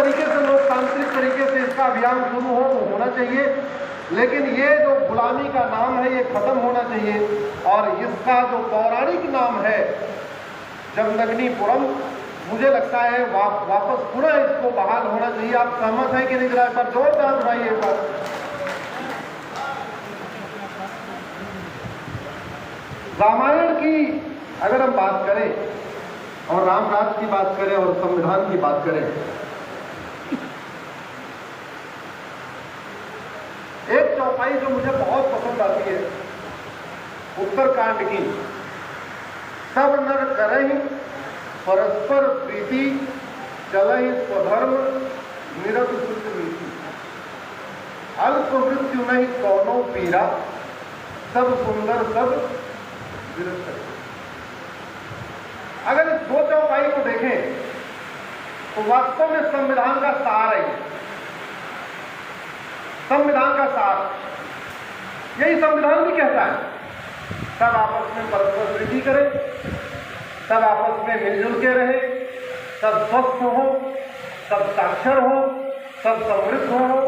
तरीके से लोकतांत्रिक तरीके से इसका अभियान शुरू हो वो होना चाहिए, लेकिन ये जो गुलामी का नाम है ये खत्म होना चाहिए और इसका जो पौराणिक नाम है जमदग्निपुरम, मुझे लगता है वापस पुनः इसको बहाल होना चाहिए। आप सहमत हैं कि नहीं? जरा पर जोरदार उठाइए एक बार। रामायण की अगर हम बात करें और रामराज की बात करें और संविधान की बात करें, एक चौपाई जो मुझे बहुत पसंद आती है उत्तरकांड की, सब नर करहि परस्पर प्रीति चलहि स्वधर्म निरत सुत नीति, अल्प मृत्यु नहीं कौनो पीरा सब सुंदर सब विरत। अगर इस दो चौपाई को देखें तो वास्तव में संविधान का सार है, संविधान का सार यही संविधान भी कहता है। सब आपस में परस्पर प्रीति करें, सब आपस में मिलजुल के रहे, सब स्वस्थ हो, सब साक्षर हो, सब समृद्ध हो,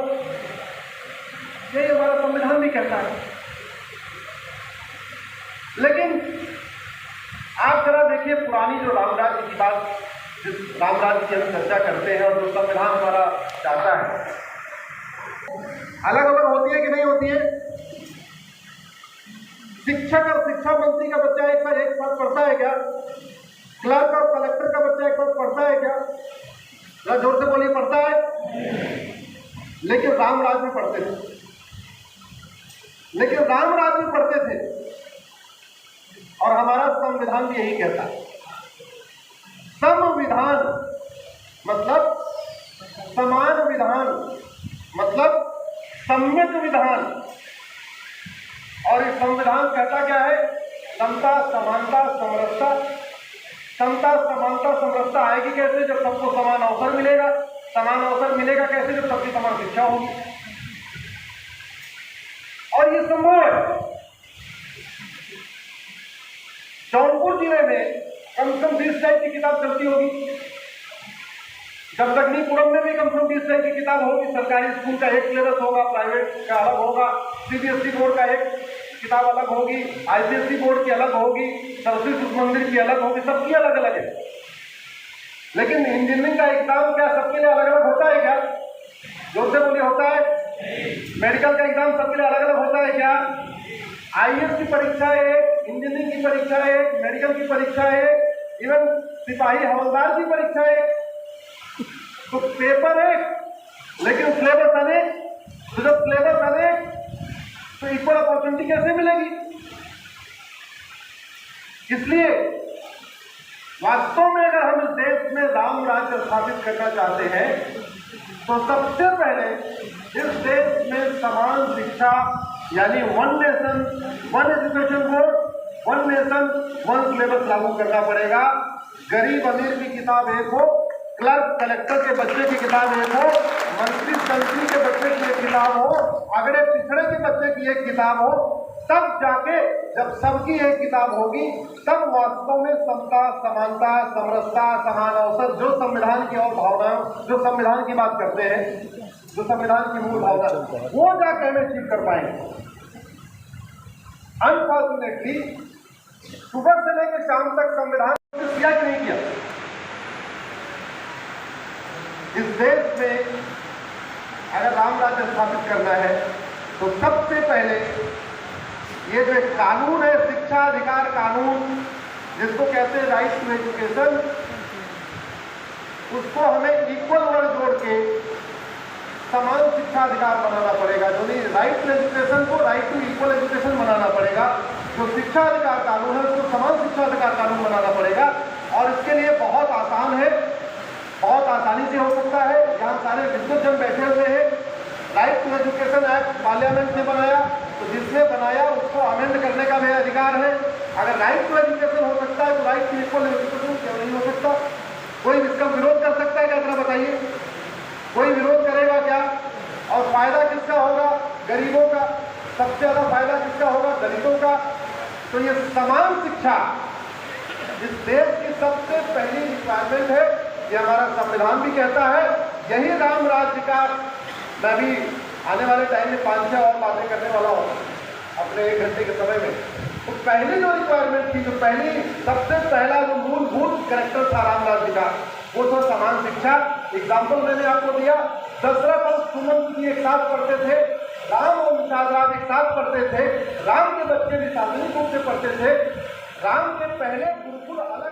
यही हमारा संविधान भी कहता है। लेकिन आप जरा देखिए पुरानी जो रामराज्य की बात, जिस रामराज्य की हम चर्चा करते हैं और जो संविधान हमारा चाहता है, अलग अलग होती है कि नहीं होती है? शिक्षक और शिक्षा मंत्री का बच्चा एक साथ पढ़ता है क्या? क्लर्क और कलेक्टर का बच्चा एक साथ पढ़ता है क्या? जरा जोर से बोलिए, पढ़ता है? लेकिन रामराज में पढ़ते थे, लेकिन रामराज में पढ़ते थे और हमारा संविधान भी यही कहता है। संविधान मतलब समान विधान, मतलब सम्यक विधान। और इस संविधान कहता क्या है? समता समानता समरसता। समता समानता समरसता आएगी कैसे? जब सबको समान अवसर मिलेगा। समान अवसर मिलेगा कैसे? जब सबकी समान शिक्षा होगी। और ये संभव है। जौनपुर जिले में कम से कम 20 टाइप की किताब चलती होगी, जमदग्निपुरम में भी कम से कम 20 टाइप की किताब होगी। सरकारी स्कूल का एक सिलेबस होगा, प्राइवेट का अलग होगा, सीबीएसई बोर्ड का एक किताब अलग होगी, आईसीएसई बोर्ड की अलग होगी, सरस्वती शिशु मंदिर की अलग होगी, सबकी अलग अलग है। लेकिन इंजीनियरिंग का एग्जाम क्या सबके लिए अलग अलग होता है क्या? जोर से बोलिए, होता है? मेडिकल का एग्जाम सबके लिए अलग अलग होता है क्या? आईएएस की परीक्षा एक, इंजीनियरिंग की परीक्षा एक, मेडिकल की परीक्षा एक, इवन सिपाही हवलदार की परीक्षा एक। तो पेपर एक लेकिन सिलेबस अनेक। तो जब सिलेबस अनेक तो इक्वल अपॉर्चुनिटी कैसे मिलेगी? इसलिए वास्तव में अगर हम इस देश में राम राज्य स्थापित करना चाहते हैं तो सबसे पहले इस देश में समान शिक्षा यानी one nation one education board, one nation one syllabus लागू करना पड़ेगा। गरीब अमीर की किताब एक हो, क्लर्क कलेक्टर के बच्चे की किताब एक हो, मंत्री संतरी के बच्चे की एक किताब हो, अगड़े पिछड़े के बच्चे की एक किताब हो। तब जाके जब सबकी एक किताब होगी तब वास्तव में समता समानता समरसता समान अवसर जो संविधान की और भावना, जो संविधान की बात करते हैं, जो संविधान की मूल भावना, वो जाके हमें अचीव कर पाएंगे। अनफॉर्चुनेटली सुबह से लेकर शाम तक संविधान किया कि नहीं किया? इस देश में अगर राम राज्य स्थापित करना है तो सबसे पहले ये जो एक कानून है, शिक्षा अधिकार कानून, जिसको कहते हैं राइट टू एजुकेशन, उसको हमें इक्वल वर्ड जोड़ के समान शिक्षा अधिकार बनाना पड़ेगा। जो नहीं राइट टू एजुकेशन को राइट टू इक्वल एजुकेशन बनाना पड़ेगा। जो शिक्षा अधिकार कानून है उसको समान शिक्षा अधिकार कानून बनाना पड़ेगा। और इसके लिए बहुत आसान है, बहुत आसानी से हो सकता है। यहाँ सारे विद्वज्जन बैठे हुए हैं। Right to Education Act parliament ने बनाया, तो जिसने बनाया उसको अमेंड करने का भी अधिकार है। अगर राइट टू एजुकेशन हो सकता है तो राइट टू इक्वल एजुकेशन क्यों नहीं हो सकता? कोई इसका विरोध कर सकता है क्या? जरा बताइए, कोई विरोध करेगा क्या? और फायदा किसका होगा? गरीबों का। सबसे ज्यादा फायदा किसका होगा? दलितों का। तो ये समान शिक्षा इस देश की सबसे पहली रिक्वायरमेंट है। ये हमारा संविधान भी कहता है। यही राम राज्य का मैं भी आने वाले टाइम में 5-6 और बातें करने वाला हूँ अपने 1 घंटे के समय में। तो पहली जो रिक्वायरमेंट थी, जो पहली सबसे पहला जो मूलभूत कैरेक्टर था राम राज्य का, वो था समान शिक्षा। एग्जाम्पल मैंने आपको दिया, दशरथ और सुमंत जी एक साथ पढ़ते थे, राम और निषाद एक साथ पढ़ते थे, राम के बच्चे भी सार्वजनिक रूप से पढ़ते थे। राम के पहले गुरुकुल अलग